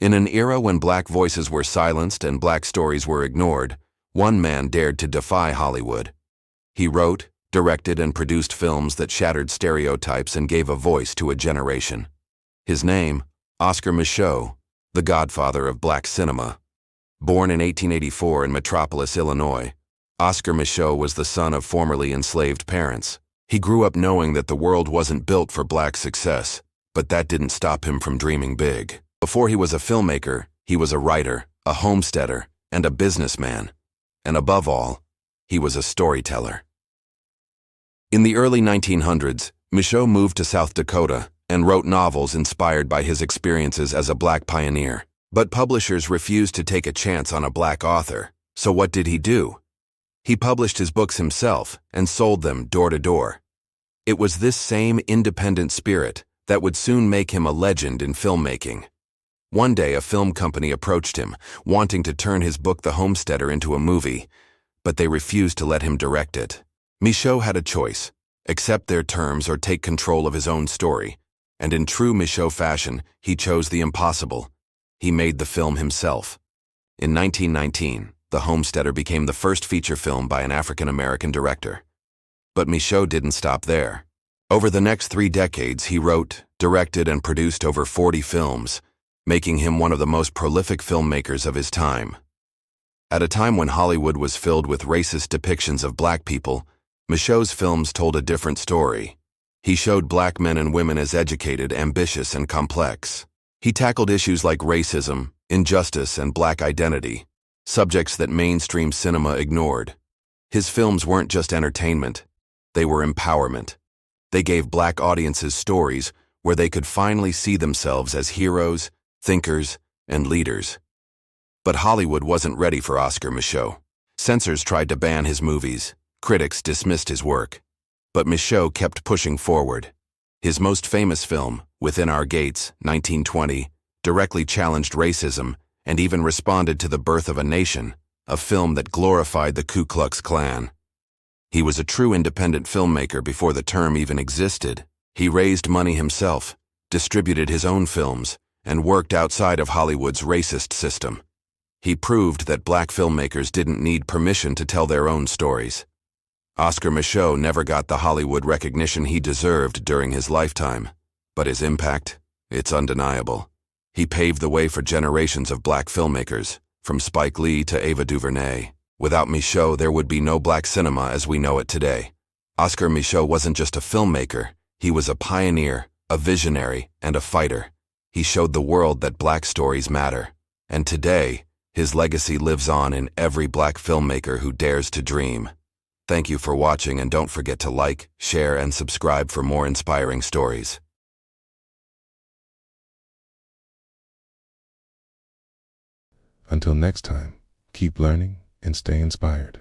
In an era when black voices were silenced and black stories were ignored, one man dared to defy Hollywood. He wrote, directed, and produced films that shattered stereotypes and gave a voice to a generation. His name, Oscar Micheaux, the godfather of black cinema. Born in 1884 in Metropolis, Illinois, Oscar Micheaux was the son of formerly enslaved parents. He grew up knowing that the world wasn't built for black success, but that didn't stop him from dreaming big. Before he was a filmmaker, he was a writer, a homesteader, and a businessman. And above all, he was a storyteller. In the early 1900s, Micheaux moved to South Dakota and wrote novels inspired by his experiences as a black pioneer. But publishers refused to take a chance on a black author, so what did he do? He published his books himself and sold them door to door. It was this same independent spirit that would soon make him a legend in filmmaking. One day, a film company approached him, wanting to turn his book The Homesteader into a movie, but they refused to let him direct it. Micheaux had a choice: accept their terms or take control of his own story, and in true Micheaux fashion, he chose the impossible. He made the film himself. In 1919, The Homesteader became the first feature film by an African-American director. But Micheaux didn't stop there. Over the next 3 decades, he wrote, directed, and produced over 40 films, making him one of the most prolific filmmakers of his time. At a time when Hollywood was filled with racist depictions of black people, Micheaux's films told a different story. He showed black men and women as educated, ambitious, and complex. He tackled issues like racism, injustice, and black identity, subjects that mainstream cinema ignored. His films weren't just entertainment, they were empowerment. They gave black audiences stories where they could finally see themselves as heroes, thinkers, and leaders. But Hollywood wasn't ready for Oscar Micheaux. Censors tried to ban his movies. Critics dismissed his work. But Micheaux kept pushing forward. His most famous film, Within Our Gates, 1920, directly challenged racism and even responded to The Birth of a Nation, a film that glorified the Ku Klux Klan. He was a true independent filmmaker before the term even existed. He raised money himself, distributed his own films, and worked outside of Hollywood's racist system. He proved that black filmmakers didn't need permission to tell their own stories. Oscar Micheaux never got the Hollywood recognition he deserved during his lifetime, but his impact, it's undeniable. He paved the way for generations of black filmmakers, from Spike Lee to Ava DuVernay. Without Micheaux, there would be no black cinema as we know it today. Oscar Micheaux wasn't just a filmmaker, he was a pioneer, a visionary, and a fighter. He showed the world that black stories matter. And today, his legacy lives on in every black filmmaker who dares to dream. Thank you for watching, and don't forget to like, share, and subscribe for more inspiring stories. Until next time, keep learning and stay inspired.